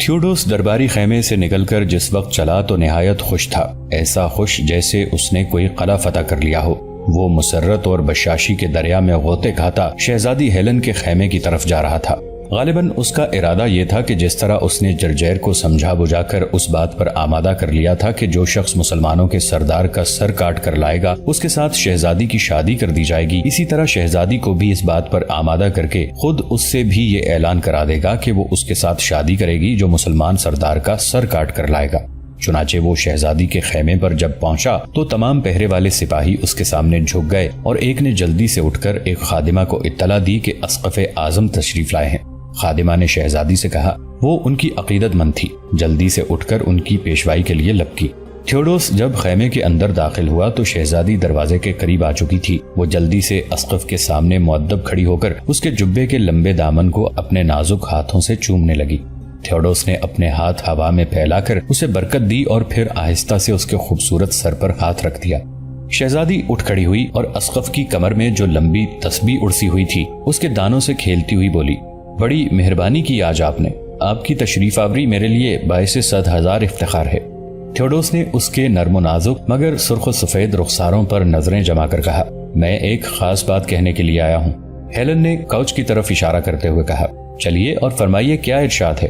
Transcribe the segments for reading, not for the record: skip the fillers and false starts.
تھیوڈوس درباری خیمے سے نکل کر جس وقت چلا تو نہایت خوش تھا، ایسا خوش جیسے اس نے کوئی قلعہ فتح کر لیا ہو۔ وہ مسرت اور بشاشی کے دریا میں غوطے کھاتا شہزادی ہیلن کے خیمے کی طرف جا رہا تھا۔ غالباً اس کا ارادہ یہ تھا کہ جس طرح اس نے جرجیر کو سمجھا بجھا کر اس بات پر آمادہ کر لیا تھا کہ جو شخص مسلمانوں کے سردار کا سر کاٹ کر لائے گا اس کے ساتھ شہزادی کی شادی کر دی جائے گی، اسی طرح شہزادی کو بھی اس بات پر آمادہ کر کے خود اس سے بھی یہ اعلان کرا دے گا کہ وہ اس کے ساتھ شادی کرے گی جو مسلمان سردار کا سر کاٹ کر لائے گا۔ چنانچہ وہ شہزادی کے خیمے پر جب پہنچا تو تمام پہرے والے سپاہی اس کے سامنے جھک گئے اور ایک نے جلدی سے اٹھ کر ایک خادمہ کو اطلاع دی کہ اسقف اعظم تشریف لائے ہیں۔ خادمہ نے شہزادی سے کہا، وہ ان کی عقیدت مند تھی، جلدی سے اٹھ کر ان کی پیشوائی کے لیے لبکی۔ تھیوڈوس جب خیمے کے اندر داخل ہوا تو شہزادی دروازے کے قریب آ چکی تھی۔ وہ جلدی سے اسقف کے سامنے مؤدب کھڑی ہو کر اس کے جبے کے لمبے دامن کو اپنے نازک ہاتھوں سے چومنے لگی۔ تھیوڈوس نے اپنے ہاتھ ہوا میں پھیلا کر اسے برکت دی اور پھر آہستہ سے اس کے خوبصورت سر پر ہاتھ رکھ دیا۔ شہزادی اٹھ کھڑی ہوئی اور اسقف کی کمر میں جو لمبی تسبیح اڑسی ہوئی تھی اس کے دانوں سے کھیلتی ہوئی بولی، بڑی مہربانی کی آج آپ نے، آپ کی تشریف آوری میرے لیے باعث 100,000 افتخار ہے۔ تھیوڈوس نے اس کے نرم و نازک مگر سرخ و سفید رخساروں پر نظریں جما کر کہا، میں ایک خاص بات کہنے کے لیے آیا ہوں۔ ہیلن نے کوچ کی طرف اشارہ کرتے ہوئے کہا، چلیے اور فرمائیے کیا ارشاد ہے۔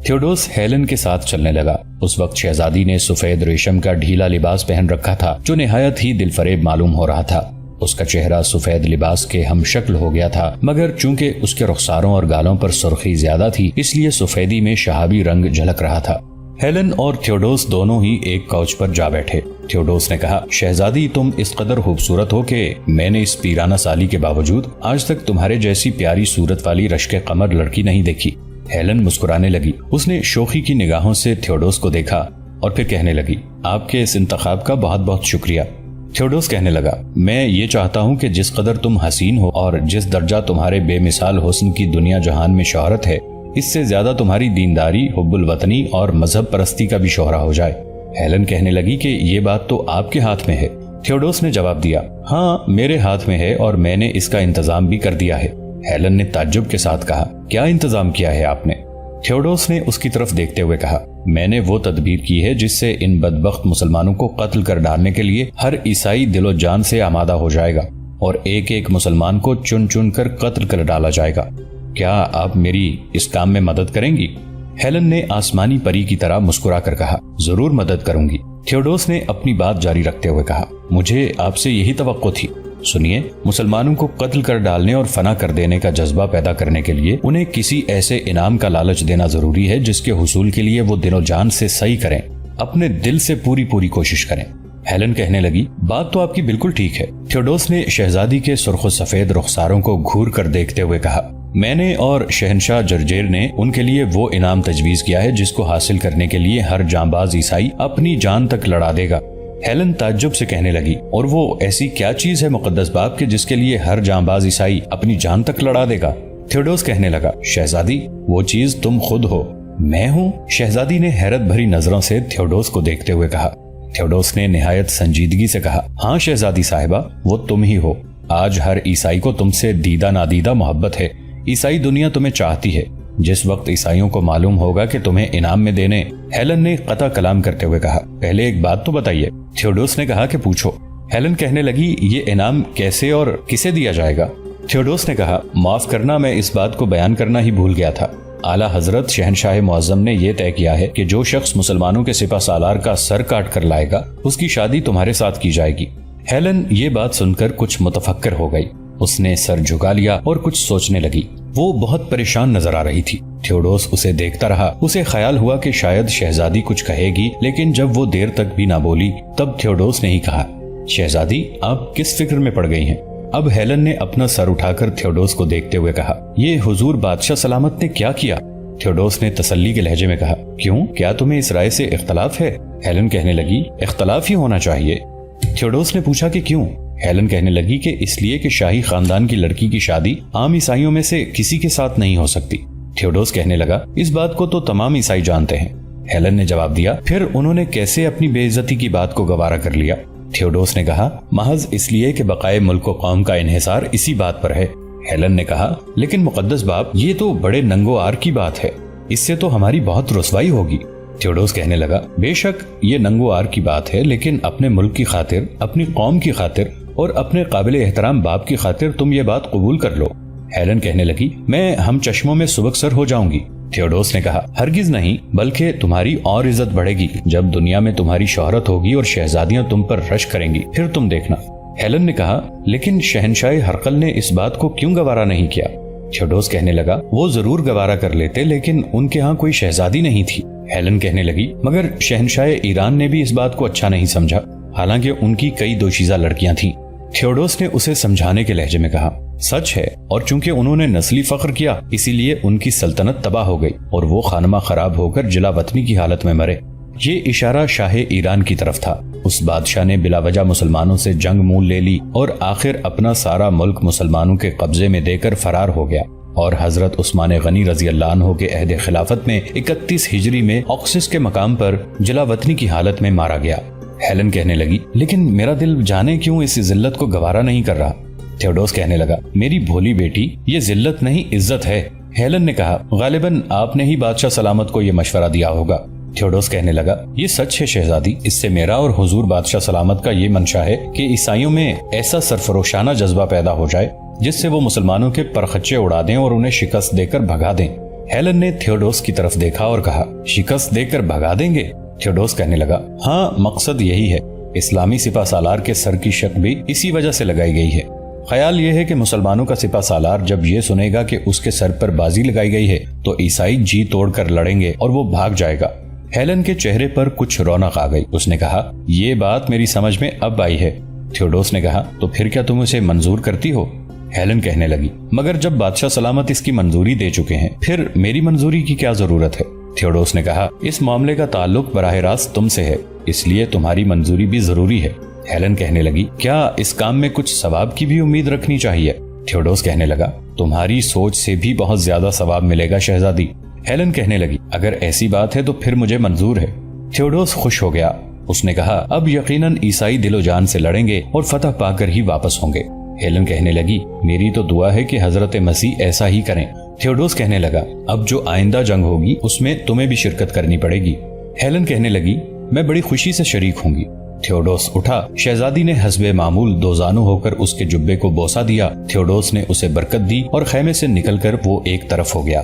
تھیوڈوس ہیلن کے ساتھ چلنے لگا۔ اس وقت شہزادی نے سفید ریشم کا ڈھیلا لباس پہن رکھا تھا جو نہایت ہی دل فریب معلوم ہو رہا تھا۔ اس کا چہرہ سفید لباس کے ہم شکل ہو گیا تھا، مگر چونکہ اس کے رخساروں اور گالوں پر سرخی زیادہ تھی اس لیے سفیدی میں شہابی رنگ جھلک رہا تھا۔ ہیلن اور تھیوڈوس دونوں ہی ایک کوچ پر جا بیٹھے۔ تھیوڈوس نے کہا، شہزادی تم اس قدر خوبصورت ہو کہ میں نے اس پیرانہ سالی کے باوجود آج تک تمہارے جیسی پیاری صورت والی رشک قمر لڑکی نہیں دیکھی۔ ہیلن مسکرانے لگی۔ اس نے شوخی کی نگاہوں سے تھیوڈوس کو دیکھا اور پھر کہنے لگی، آپ کے اس انتخاب کا بہت بہت شکریہ۔ تھیوڈوس کہنے لگا، میں یہ چاہتا ہوں کہ جس قدر تم حسین ہو اور جس درجہ تمہارے بے مثال حسن کی دنیا جہان میں شہرت ہے، اس سے زیادہ تمہاری دینداری، حب الوطنی اور مذہب پرستی کا بھی شہرہ ہو جائے۔ ہیلن کہنے لگی کہ یہ بات تو آپ کے ہاتھ میں ہے۔ تھیوڈوس نے جواب دیا، ہاں میرے ہاتھ میں ہے اور میں نے اس کا انتظام بھی کر دیا ہے۔ ہیلن نے تعجب کے ساتھ کہا، کیا انتظام کیا ہے آپ نے؟ تھیوڈوس نے اس کی طرف دیکھتے ہوئے کہا، میں نے وہ تدبیر کی ہے جس سے ان بدبخت مسلمانوں کو قتل کر ڈالنے کے لیے ہر عیسائی دل و جان سے آمادہ ہو جائے گا اور ایک ایک مسلمان کو چن چن کر قتل کر ڈالا جائے گا۔ کیا آپ میری اس کام میں مدد کریں گی؟ ہیلن نے آسمانی پری کی طرح مسکرا کر کہا، ضرور مدد کروں گی۔ تھیوڈوس نے اپنی بات جاری رکھتے ہوئے کہا، مجھے آپ سے یہی توقع تھی۔ سنیے، مسلمانوں کو قتل کر ڈالنے اور فنا کر دینے کا جذبہ پیدا کرنے کے لیے انہیں کسی ایسے انعام کا لالچ دینا ضروری ہے جس کے حصول کے لیے وہ دل و جان سے صحیح کریں، اپنے دل سے پوری کوشش کریں۔ ہیلن کہنے لگی، بات تو آپ کی بالکل ٹھیک ہے۔ تھیوڈوس نے شہزادی کے سرخ و سفید رخساروں کو گھور کر دیکھتے ہوئے کہا، میں نے اور شہنشاہ جرجیر نے ان کے لیے وہ انعام تجویز کیا ہے جس کو حاصل کرنے کے لیے ہر جانباز عیسائی اپنی جان تک لڑا دے گا۔ ہیلن تعجب سے کہنے لگی، اور وہ ایسی کیا چیز ہے مقدس باپ کہ جس کے لیے ہر جانباز عیسائی اپنی جان تک لڑا دے گا؟ تھیوڈوس کہنے لگا، شہزادی وہ چیز تم خود ہو۔ میں ہوں؟ شہزادی نے حیرت بھری نظروں سے تھیوڈوس کو دیکھتے ہوئے کہا۔ تھیوڈوس نے نہایت سنجیدگی سے کہا، ہاں شہزادی صاحبہ، وہ تم ہی ہو۔ آج ہر عیسائی کو تم سے دیدہ نادیدہ محبت ہے۔ عیسائی دنیا تمہیں چاہتی ہے۔ جس وقت عیسائیوں کو معلوم ہوگا کہ تمہیں انعام میں دینے، ہیلن نے قطع کلام کرتے ہوئے کہا، پہلے ایک بات تو بتائیے۔ تھیوڈوس نے کہا کہ پوچھو۔ ہیلن کہنے لگی، یہ انعام کیسے اور کسے دیا جائے گا؟ تھیوڈوس نے کہا، معاف کرنا، میں اس بات کو بیان کرنا ہی بھول گیا تھا۔ اعلیٰ حضرت شہنشاہ معظم نے یہ طے کیا ہے کہ جو شخص مسلمانوں کے سپہ سالار کا سر کاٹ کر لائے گا اس کی شادی تمہارے ساتھ کی جائے گی۔ ہیلن یہ بات سن کر کچھ متفکر ہو گئی۔ اس نے سر جھکا لیا اور کچھ سوچنے لگی۔ وہ بہت پریشان نظر آ رہی تھی۔ تھیوڈوس اسے دیکھتا رہا۔ اسے خیال ہوا کہ شاید شہزادی کچھ کہے گی، لیکن جب وہ دیر تک بھی نہ بولی تب تھیوڈوس نے ہی کہا، شہزادی آپ کس فکر میں پڑ گئی ہیں؟ اب ہیلن نے اپنا سر اٹھا کر تھیوڈوس کو دیکھتے ہوئے کہا، یہ حضور بادشاہ سلامت نے کیا کیا؟ تھیوڈوس نے تسلی کے لہجے میں کہا، کیوں، کیا تمہیں اس رائے سے اختلاف ہے؟ ہیلن کہنے لگی، اختلاف ہی ہونا چاہیے۔ تھیوڈوس نے پوچھا کہ کیوں؟ ہیلن کہنے لگی کہ اس لیے کہ شاہی خاندان کی لڑکی کی شادی عام عیسائیوں میں سے کسی کے ساتھ نہیں ہو سکتی۔ تھیوڈوس کہنے لگا، اس بات کو تو تمام عیسائی جانتے ہیں۔ ہیلن نے جواب دیا، پھر انہوں نے کیسے اپنی بے عزتی کی بات کو گوارا کر لیا؟ تھیوڈوس نے کہا، محض اس لیے کہ بقائے ملک و قوم کا انحصار اسی بات پر ہے۔ ہیلن نے کہا، لیکن مقدس باپ، یہ تو بڑے ننگو آر کی بات ہے۔ اس سے تو ہماری بہت رسوائی ہوگی۔ تھیوڈوس کہنے لگا بے شک یہ ننگوار کی بات ہے، لیکن اپنے ملک کی خاطر، اپنی قوم کی خاطر اور اپنے قابل احترام باپ کی خاطر تم یہ بات قبول کر لو۔ ہیلن کہنے لگی میں ہم چشموں میں سبک سر ہو جاؤں گی۔ تھیوڈوس نے کہا ہرگز نہیں، بلکہ تمہاری اور عزت بڑھے گی جب دنیا میں تمہاری شہرت ہوگی اور شہزادیاں تم پر رش کریں گی، پھر تم دیکھنا۔ ہیلن نے کہا لیکن شہنشاہ ہرقل نے اس بات کو کیوں گوارا نہیں کیا؟ تھیوڈوس کہنے لگا وہ ضرور گوارا کر لیتے، لیکن ان کے ہاں کوئی شہزادی نہیں تھی۔ ہیلن کہنے لگی مگر شہنشاہ ایران نے بھی اس بات کو اچھا نہیں سمجھا، حالانکہ ان کی کئی دوشیزہ لڑکیاں تھیں۔ تھیوڈوس نے اسے سمجھانے کے لہجے میں کہا سچ ہے، اور چونکہ انہوں نے نسلی فخر کیا اسی لیے ان کی سلطنت تباہ ہو گئی اور وہ خانمہ خراب ہو کر جلا وطنی کی حالت میں مرے۔ یہ اشارہ شاہ ایران کی طرف تھا۔ اس بادشاہ نے بلا وجہ مسلمانوں سے جنگ مول لے لی اور آخر اپنا سارا ملک مسلمانوں کے قبضے میں دے کر فرار ہو گیا، اور حضرت عثمان غنی رضی اللہ عنہ کے عہد خلافت میں 31 ہجری میں اوکسس کے مقام پر جلا وطنی کی حالت میں مارا گیا۔ ہیلن کہنے لگی لیکن میرا دل جانے کیوں اس ذلت کو گوارا نہیں کر رہا۔ تھیوڈوس کہنے لگا میری بھولی بیٹی، یہ ذلت نہیں عزت ہے۔ ہیلن نے کہا غالباً آپ نے ہی بادشاہ سلامت کو یہ مشورہ دیا ہوگا۔ تھیوڈوس کہنے لگا یہ سچ ہے شہزادی، اس سے میرا اور حضور بادشاہ سلامت کا یہ منشا ہے کہ عیسائیوں میں ایسا سرفروشانہ جذبہ پیدا ہو جائے جس سے وہ مسلمانوں کے پرخچے اڑا دیں اور انہیں شکست دے کر بھگا دیں۔ ہیلن نے تھیوڈوس کی طرف دیکھا اور کہا شکست دے کر بھگا دیں گے؟ تھیوڈوس کہنے لگا ہاں، مقصد یہی ہے۔ اسلامی سپہ سالار کے سر کی شق بھی اسی وجہ سے لگائی گئی ہے۔ خیال یہ ہے کہ مسلمانوں کا سپہ سالار جب یہ سنے گا کہ اس کے سر پر بازی لگائی گئی ہے تو عیسائی جی توڑ کر لڑیں گے اور وہ بھاگ جائے گا۔ ہیلن کے چہرے پر کچھ رونق آ گئی۔ اس نے کہا یہ بات میری سمجھ میں اب آئی ہے۔ تھیوڈوس نے کہا تو پھر کیا تم اسے منظور کرتی ہو؟ ہیلن کہنے لگی مگر جب بادشاہ سلامت اس کی منظوری دے چکے ہیں پھر میری منظوری کی کیا ضرورت ہے؟ تھیوڈوس نے کہا اس معاملے کا تعلق براہ راست تم سے ہے، اس لیے تمہاری منظوری بھی ضروری ہے۔ ہیلن کہنے لگی کیا اس کام میں کچھ ثواب کی بھی امید رکھنی چاہیے؟ تھیوڈوس کہنے لگا تمہاری سوچ سے بھی بہت زیادہ ثواب ملے گا شہزادی۔ ہیلن کہنے لگی اگر ایسی بات ہے تو پھر مجھے منظور ہے۔ تھیوڈوس خوش ہو گیا۔ اس نے کہا اب یقیناً عیسائی دل و جان سے لڑیں گے اور فتح پا کر ہی واپس ہوں گے۔ ہیلن کہنے لگی میری تو دعا ہے کہ حضرت مسیح ایسا ہی کریں۔ تھیوڈوس کہنے لگا اب جو آئندہ جنگ ہوگی اس میں تمہیں بھی شرکت کرنی پڑے گی۔ ہیلن کہنے لگی میں بڑی خوشی سے شریک ہوں گی۔ تھیوڈوس اٹھا۔ شہزادی نے حسب معمول دوزانو ہو کر اس کے جبے کو بوسہ دیا۔ تھیوڈوس نے اسے برکت دی اور خیمے سے نکل کر وہ ایک طرف ہو گیا۔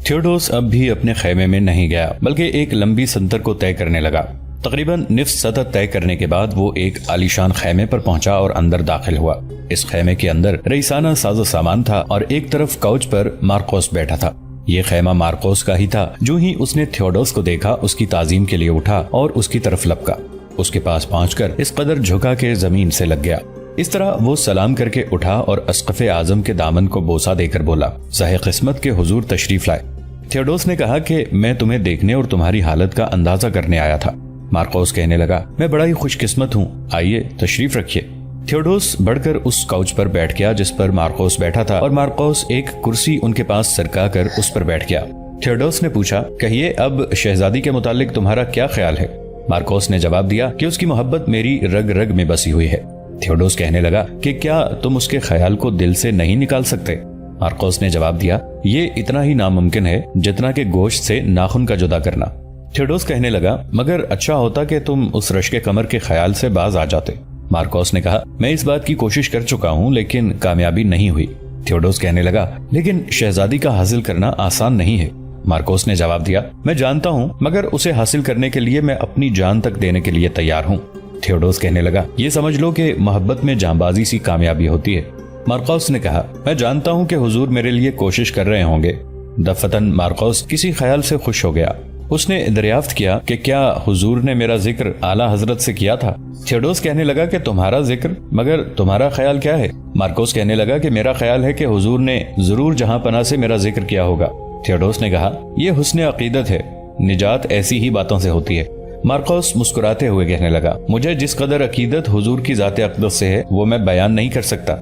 تھیوڈوس اب بھی اپنے خیمے میں نہیں گیا بلکہ ایک لمبی سنتر کو طے کرنے لگا۔ تقریباً نصف سطح طے کرنے کے بعد وہ ایک عالیشان خیمے پر پہنچا اور اندر داخل ہوا۔ اس خیمے کے اندر رئیسانہ ساز و سامان تھا اور ایک طرف کوچ پر مارکوس بیٹھا تھا۔ یہ خیمہ مارکوس کا ہی تھا۔ جو ہی اس نے تھیوڈوس کو دیکھا اس کی تعظیم کے لیے اٹھا اور اس کی طرف لپکا۔ اس کے پاس پہنچ کر اس قدر جھکا کہ زمین سے لگ گیا۔ اس طرح وہ سلام کر کے اٹھا اور اسقف اعظم کے دامن کو بوسہ دے کر بولا صاحب قسمت کے حضور تشریف لائے۔ تھیوڈوس نے کہا کہ میں تمہیں دیکھنے اور تمہاری حالت کا اندازہ کرنے آیا تھا۔ مارکوس کہنے لگا میں بڑا ہی خوش قسمت ہوں، آئیے تشریف رکھیے۔ تھیوڈوس بڑھ کر اس کوچ پر بیٹھ گیا جس پر مارکوس بیٹھا تھا اور مارکوس ایک کرسی ان کے پاس سرکا کر اس پر بیٹھ گیا۔ تھیوڈوس نے پوچھا کہیے اب شہزادی کے متعلق تمہارا کیا خیال ہے؟ مارکوس نے جواب دیا کہ اس کی محبت میری رگ رگ میں بسی ہوئی ہے۔ تھیوڈوس کہنے لگا کہ کیا تم اس کے خیال کو دل سے نہیں نکال سکتے؟ مارکوس نے جواب دیا یہ اتنا ہی ناممکن ہے جتنا کہ گوشت سے ناخن کا جدا کرنا۔ تھیوڈوس کہنے لگا مگر اچھا ہوتا کہ تم اس رشک کمر کے خیال سے باز آ جاتے۔ مارکوس نے کہا میں اس بات کی کوشش کر چکا ہوں لیکن کامیابی نہیں ہوئی۔ تھیوڈوس کہنے لگا لیکن شہزادی کا حاصل کرنا آسان نہیں ہے۔ مارکوس نے جواب دیا میں جانتا ہوں مگر اسے حاصل کرنے کے لیے میں اپنی جان تک دینے کے لیے تیار ہوں۔ تھیوڈوس کہنے لگا یہ سمجھ لو کہ محبت میں جاں بازی سی کامیابی ہوتی ہے۔ مارکوس نے کہا میں جانتا ہوں کہ حضور میرے لیے کوشش کر رہے ہوں گے۔ دفتن مارکوس کسی خیال سے خوش ہو گیا۔ اس نے دریافت کیا کہ کیا حضور نے میرا ذکر اعلیٰ حضرت سے کیا تھا؟ تھیوڈوس کہنے لگا کہ تمہارا ذکر، مگر تمہارا خیال کیا ہے؟ مارکوس کہنے لگا کہ میرا خیال ہے کہ حضور نے ضرور جہاں پناہ سے میرا ذکر کیا ہوگا۔ تھیوڈوس نے کہا یہ حسن عقیدت ہے، نجات ایسی ہی باتوں سے ہوتی ہے۔ مارکوس مسکراتے ہوئے کہنے لگا مجھے جس قدر عقیدت حضور کی ذات اقدس سے ہے وہ میں بیان نہیں کر سکتا۔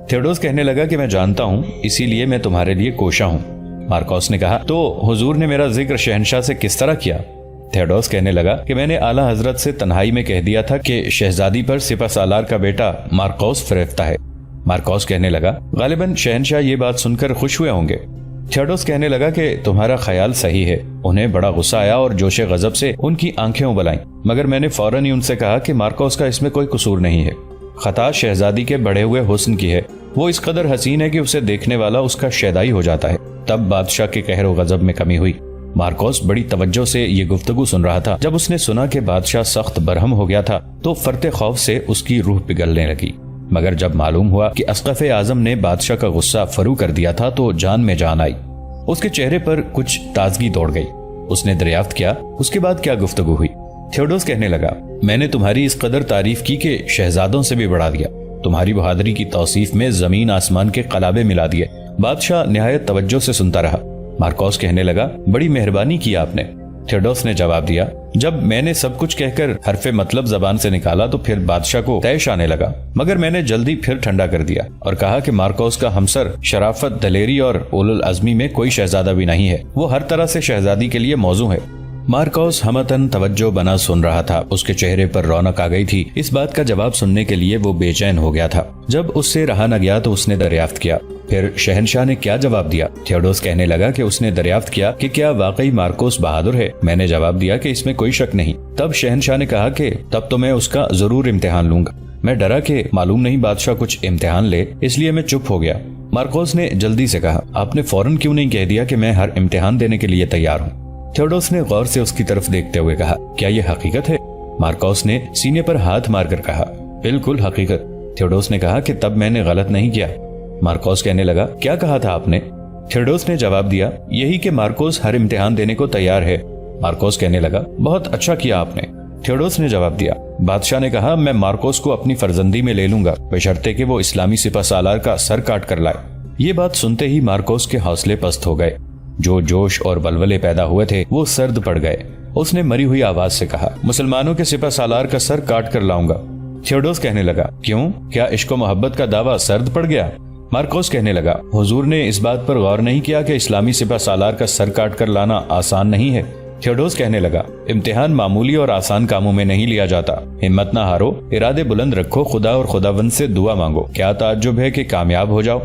تھیوڈوس کہنے لگا کہ میں جانتا ہوں، اسی لیے میں تمہارے لیے کوشاں ہوں۔ مارکوس نے کہا تو حضور نے میرا ذکر شہنشاہ سے کس طرح کیا؟ تھیوڈوس کہنے لگا کہ میں نے اعلیٰ حضرت سے تنہائی میں کہہ دیا تھا کہ شہزادی پر سپہ سالار کا بیٹا مارکوس فریفتہ ہے۔ مارکوس کہنے لگا غالباً شہنشاہ یہ بات سن کر خوش ہوئے ہوں گے۔ تھیوڈوس کہنے لگا کہ تمہارا خیال صحیح ہے۔ انہیں بڑا غصہ آیا اور جوش غضب سے ان کی آنکھیں ابل آئیں، مگر میں نے فوراً ہی ان سے کہا کہ مارکوس کا اس میں کوئی قصور نہیں ہے، خطا شہزادی کے بڑھے ہوئے حسن کی ہے، وہ اس قدر حسین ہے کہ اسے دیکھنے والا اس کا شیدائی ہو جاتا ہے۔ تب بادشاہ کے قہر و غضب میں کمی ہوئی۔ مارکوس بڑی توجہ سے یہ گفتگو سن رہا تھا۔ جب اس نے سنا کہ بادشاہ سخت برہم ہو گیا تھا تو فرط خوف سے اس کی روح پگھلنے لگی، مگر جب معلوم ہوا کہ اسقف اعظم نے بادشاہ کا غصہ فرو کر دیا تھا تو جان میں جان آئی۔ اس کے چہرے پر کچھ تازگی دوڑ گئی۔ اس نے دریافت کیا اس کے بعد کیا گفتگو ہوئی۔ تھیوڈوس کہنے لگا، میں نے تمہاری اس قدر تعریف کی کہ شہزادوں سے بھی بڑھا دیا، تمہاری بہادری کی توصیف میں زمین آسمان کے قلابے ملا دیے۔ بادشاہ نہایت توجہ سے سنتا رہا۔ مارکوس کہنے لگا، بڑی مہربانی کی آپ نے۔ تھیوڈوس نے جواب دیا، جب میں نے سب کچھ کہہ کر حرف مطلب زبان سے نکالا تو پھر بادشاہ کو طیش آنے لگا، مگر میں نے جلدی پھر ٹھنڈا کر دیا اور کہا کہ مارکوس کا ہمسر شرافت، دلیری اور اول العزمی میں کوئی شہزادہ بھی نہیں ہے، وہ ہر طرح سے شہزادی کے لیے موزوں ہے۔ مارکوس ہمتن توجہ بنا سن رہا تھا، اس کے چہرے پر رونق آ گئی تھی۔ اس بات کا جواب سننے کے لیے وہ بے چین ہو گیا تھا۔ جب اس سے رہا نہ گیا تو اس نے دریافت کیا، پھر شہنشاہ نے کیا جواب دیا؟ تھیوڈوس کہنے لگا کہ اس نے دریافت کیا کہ کیا واقعی مارکوس بہادر ہے؟ میں نے جواب دیا کہ اس میں کوئی شک نہیں۔ تب شہنشاہ نے کہا کہ تب تو میں اس کا ضرور امتحان لوں گا۔ میں ڈرا کہ معلوم نہیں بادشاہ کچھ امتحان لے، اس لیے میں چپ ہو گیا۔ مارکوس نے جلدی سے کہا، آپ نے فوراً کیوں نہیں کہہ دیا کہ میں ہر امتحان دینے کے لیے تیار ہوں؟ تھیوڈوس نے غور سے اس کی طرف دیکھتے ہوئے کہا، کیا یہ حقیقت ہے؟ مارکوس نے سینے پر ہاتھ مار کر کہا، بالکل حقیقت۔ تھیوڈوس نے کہا کہ تب میں نے غلط نہیں کیا۔ مارکوس کہنے لگا، کیا کہا تھا آپ نے؟ تھیوڈوس نے جواب دیا، یہی کہ مارکوس ہر امتحان دینے کو تیار ہے۔ مارکوس کہنے لگا، بہت اچھا کیا آپ نے۔ تھیوڈوس نے جواب دیا، بادشاہ نے کہا میں مارکوس کو اپنی فرزندی میں لے لوں گا بشرطے کہ وہ اسلامی سپہ سالار کا سر کاٹ کر لائے۔ یہ بات سنتے ہی مارکوس کے حوصلے پست ہو گئے، جو جوش اور ولولے پیدا ہوئے تھے وہ سرد پڑ گئے۔ اس نے مری ہوئی آواز سے کہا، مسلمانوں کے سپہ سالار کا سر کاٹ کر لاؤں گا۔ تھیوڈوس کہنے لگا، کیوں؟ کیا عشق و محبت کا دعویٰ سرد پڑ گیا؟ مارکوس کہنے لگا، حضور نے اس بات پر غور نہیں کیا کہ اسلامی سپہ سالار کا سر کاٹ کر لانا آسان نہیں ہے۔ تھیوڈوس کہنے لگا، امتحان معمولی اور آسان کاموں میں نہیں لیا جاتا، ہمت نہ ہارو، ارادے بلند رکھو، خدا اور خداوند سے دعا مانگو، کیا تعجب ہے کہ کامیاب ہو جاؤ۔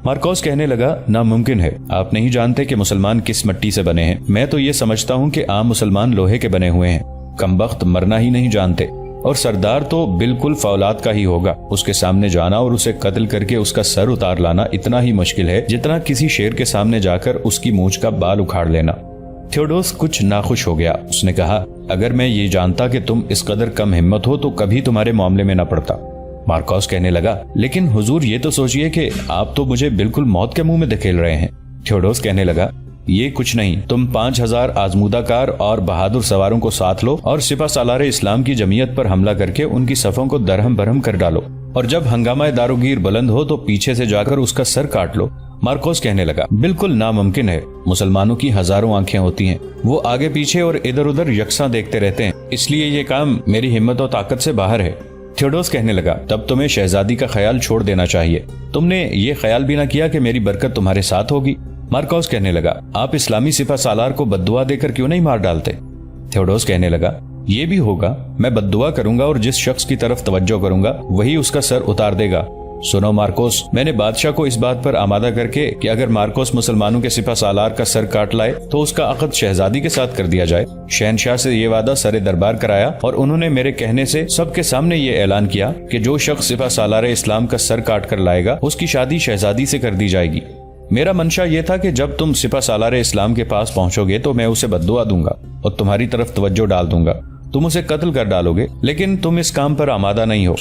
مارکوس کہنے لگا، ناممکن ہے، آپ نہیں جانتے کہ مسلمان کس مٹی سے بنے ہیں، میں تو یہ سمجھتا ہوں کہ عام مسلمان لوہے کے بنے ہوئے ہیں، کمبخت مرنا ہی نہیں جانتے، اور سردار تو بالکل فولاد کا ہی ہوگا، اس کے سامنے جانا اور اسے قتل کر کے اس کا سر اتار لانا اتنا ہی مشکل ہے جتنا کسی شیر کے سامنے جا کر اس کی مونچھ کا بال اکھاڑ لینا۔ تھیوڈوس کچھ ناخوش ہو گیا۔ اس نے کہا، اگر میں یہ جانتا کہ تم اس قدر کم ہمت ہو تو کبھی تمہارے معاملے میں نہ پڑتا۔ مارکوس کہنے لگا، لیکن حضور یہ تو سوچئے کہ آپ تو مجھے بالکل موت کے منہ میں دھکیل رہے ہیں۔ تھیوڈوس کہنے لگا، یہ کچھ نہیں، تم 5000 آزمودہ کار اور بہادر سواروں کو ساتھ لو اور سپہ سالار اسلام کی جمعیت پر حملہ کر کے ان کی صفوں کو درہم برہم کر ڈالو، اور جب ہنگامہ داروگیر بلند ہو تو پیچھے سے جا کر اس کا سر کاٹ لو۔ مارکوس کہنے لگا، بالکل ناممکن ہے، مسلمانوں کی ہزاروں آنکھیں ہوتی ہیں، وہ آگے پیچھے اور ادھر ادھر یکساں دیکھتے رہتے ہیں، اس لیے یہ کام میری ہمت و طاقت سے باہر ہے۔ تھیوڈوس کہنے لگا، تب تمہیں شہزادی کا خیال چھوڑ دینا چاہیے، تم نے یہ خیال بھی نہ کیا کہ میری برکت تمہارے ساتھ ہوگی۔ مارکوس کہنے لگا، آپ اسلامی سپہ سالار کو بددعا دے کر کیوں نہیں مار ڈالتے؟ تھیوڈوس کہنے لگا، یہ بھی ہوگا، میں بددعا کروں گا اور جس شخص کی طرف توجہ کروں گا وہی اس کا سر اتار دے گا۔ سنو مارکوس، میں نے بادشاہ کو اس بات پر آمادہ کر کے کہ اگر مارکوس مسلمانوں کے سپہ سالار کا سر کاٹ لائے تو اس کا عقد شہزادی کے ساتھ کر دیا جائے۔ شہنشاہ سے یہ وعدہ سر دربار کرایا اور انہوں نے میرے کہنے سے سب کے سامنے یہ اعلان کیا کہ جو شخص سپہ سالار اسلام کا سر کاٹ کر لائے گا اس کی شادی شہزادی سے کر دی جائے گی۔ میرا منشا یہ تھا کہ جب تم سپہ سالار اسلام کے پاس پہنچو گے تو میں اسے بددعا دوں گا اور تمہاری طرف توجہ ڈال دوں گا، تم اسے قتل کر ڈالو گے، لیکن تم اس کام پر آمادہ نہیں ہو،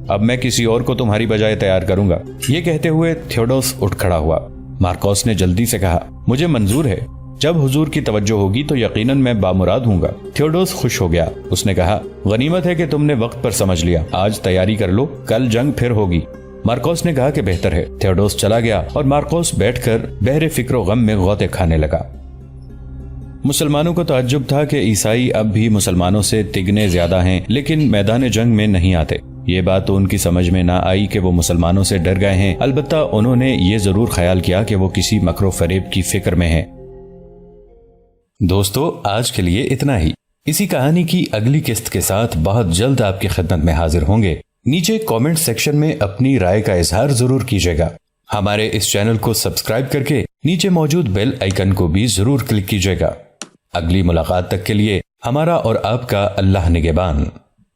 اب میں کسی اور کو تمہاری بجائے تیار کروں گا۔ یہ کہتے ہوئے تھیوڈوس اٹھ کھڑا ہوا۔ مارکوس نے جلدی سے کہا، مجھے منظور ہے، جب حضور کی توجہ ہوگی تو یقیناً میں بامراد ہوں گا۔ تھیوڈوس خوش ہو گیا، اس نے کہا، غنیمت ہے کہ تم نے وقت پر سمجھ لیا، آج تیاری کر لو، کل جنگ پھر ہوگی۔ مارکوس نے کہا کہ بہتر ہے۔ تھیوڈوس چلا گیا اور مارکوس بیٹھ کر بحر فکر و غم میں غوطے کھانے لگا۔ مسلمانوں کو تعجب تھا کہ عیسائی اب بھی مسلمانوں سے تگنے زیادہ ہیں لیکن میدان جنگ میں نہیں آتے۔ یہ بات تو ان کی سمجھ میں نہ آئی کہ وہ مسلمانوں سے ڈر گئے ہیں، البتہ انہوں نے یہ ضرور خیال کیا کہ وہ کسی مکر و فریب کی فکر میں ہیں۔ دوستو، آج کے لیے اتنا ہی۔ اسی کہانی کی اگلی قسط کے ساتھ بہت جلد آپ کی خدمت میں حاضر ہوں گے۔ نیچے کامنٹ سیکشن میں اپنی رائے کا اظہار ضرور کیجیے گا۔ ہمارے اس چینل کو سبسکرائب کر کے نیچے موجود بیل آئیکن کو بھی ضرور کلک کیجیے گا۔ اگلی ملاقات تک کے لیے ہمارا اور آپ کا اللہ نگہبان۔